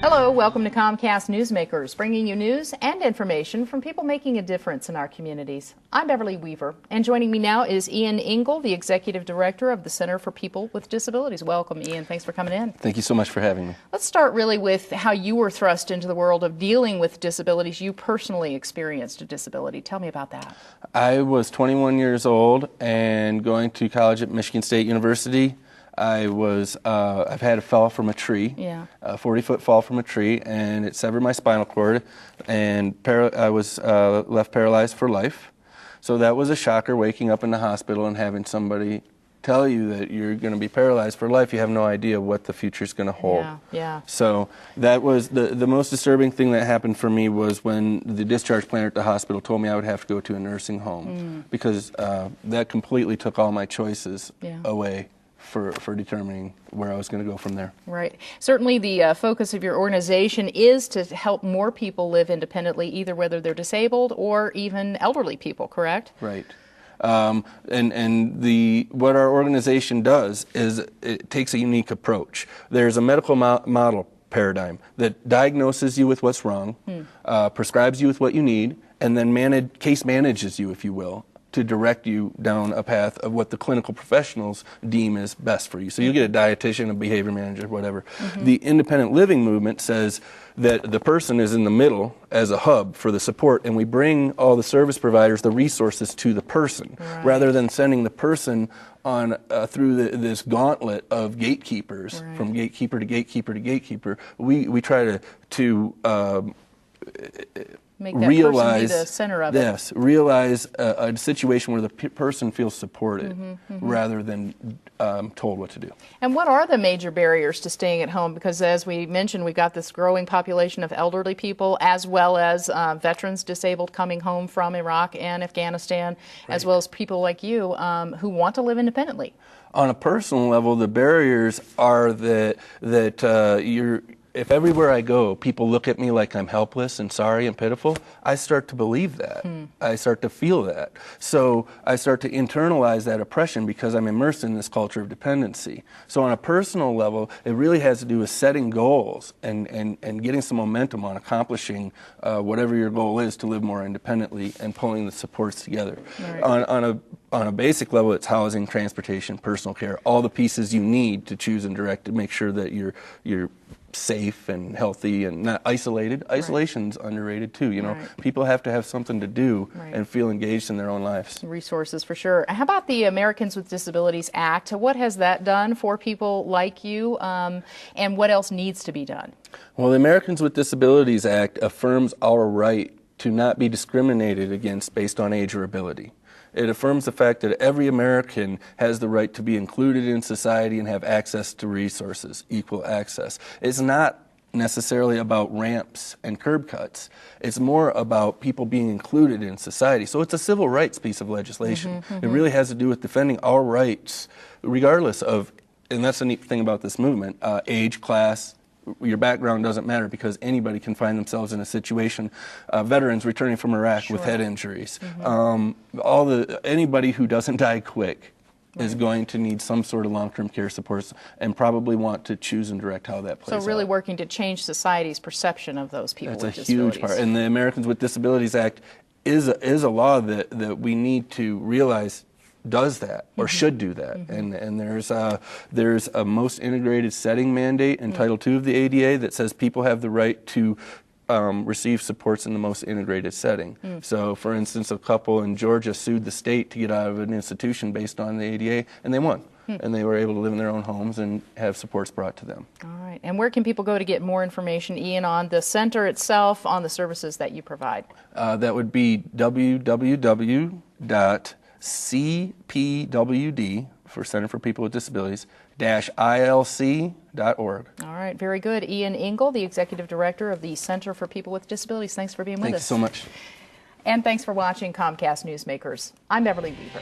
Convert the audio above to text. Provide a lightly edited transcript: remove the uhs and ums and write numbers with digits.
Hello, welcome to Comcast Newsmakers, bringing you news and information from people making a difference in our communities. I'm Beverly Weaver, and joining me now is Ian Engel, the Executive Director of the Center for People with Disabilities. Welcome, Ian. Thanks for coming in. Thank you so much for having me. Let's start really with how you were thrust into the world of dealing with disabilities. You personally experienced a disability. Tell me about that. I was 21 years old and going to college at Michigan State University. I've had a fall from a tree, a 40-foot fall from a tree, and it severed my spinal cord, and I was left paralyzed for life. So that was a shocker, waking up in the hospital and having somebody tell you that you're going to be paralyzed for life. You have no idea what the future's going to hold. So that was the most disturbing thing that happened for me was when the discharge planner at the hospital told me I would have to go to a nursing home because that completely took all my choices away for determining where I was going to go from there. Right. Certainly the focus of your organization is to help more people live independently, either whether they're disabled or even elderly people, correct? Right. What our organization does is it takes a unique approach. There's a medical model paradigm that diagnoses you with what's wrong, prescribes you with what you need, and then case manages you, if you will, to direct you down a path of what the clinical professionals deem is best for you. So you get a dietitian, a behavior manager, whatever. The independent living movement says that the person is in the middle as a hub for the support, and we bring all the service providers the resources to the person, rather than sending the person on through this gauntlet of gatekeepers, from gatekeeper to gatekeeper to gatekeeper. We try to make that person be the center of it. Yes, realize a situation where the person feels supported rather than told what to do. And what are the major barriers to staying at home? Because as we mentioned, we've got this growing population of elderly people as well as veterans disabled coming home from Iraq and Afghanistan, as well as people like you who want to live independently. On a personal level, the barriers are that if everywhere I go, people look at me like I'm helpless and sorry and pitiful, I start to believe that. I start to feel that. So I start to internalize that oppression because I'm immersed in this culture of dependency. So on a personal level, it really has to do with setting goals and getting some momentum on accomplishing whatever your goal is to live more independently and pulling the supports together. On a basic level, it's housing, transportation, personal care, all the pieces you need to choose and direct to make sure that you're safe and healthy and not isolated. Isolation's underrated too. You know, people have to have something to do and feel engaged in their own lives. Resources for sure. How about the Americans with Disabilities Act? What has that done for people like you, and what else needs to be done? Well, the Americans with Disabilities Act affirms our right to not be discriminated against based on age or ability. It affirms the fact that every American has the right to be included in society and have access to resources, equal access. It's not necessarily about ramps and curb cuts. It's more about people being included in society. So it's a civil rights piece of legislation. It really has to do with defending our rights, regardless of, and that's the neat thing about this movement, age, class, your background doesn't matter because anybody can find themselves in a situation. Veterans returning from Iraq with head injuries. Anybody who doesn't die quick is going to need some sort of long-term care supports and probably want to choose and direct how that plays out. So really working to change society's perception of those people with disabilities. That's a huge part. And the Americans with Disabilities Act is a law that we need to realize does that or should do that, and there's a most integrated setting mandate in Title II of the ADA that says people have the right to receive supports in the most integrated setting. So, for instance, a couple in Georgia sued the state to get out of an institution based on the ADA, and they won. And they were able to live in their own homes and have supports brought to them. All right. And where can people go to get more information, Ian, on the center itself, on the services that you provide? That would be www.cpwd, for Center for People with Disabilities, -ilc.org. All right, very good. Ian Engel, the Executive Director of the Center for People with Disabilities. Thanks for being with us. Thank you so much. And thanks for watching Comcast Newsmakers. I'm Beverly Weaver.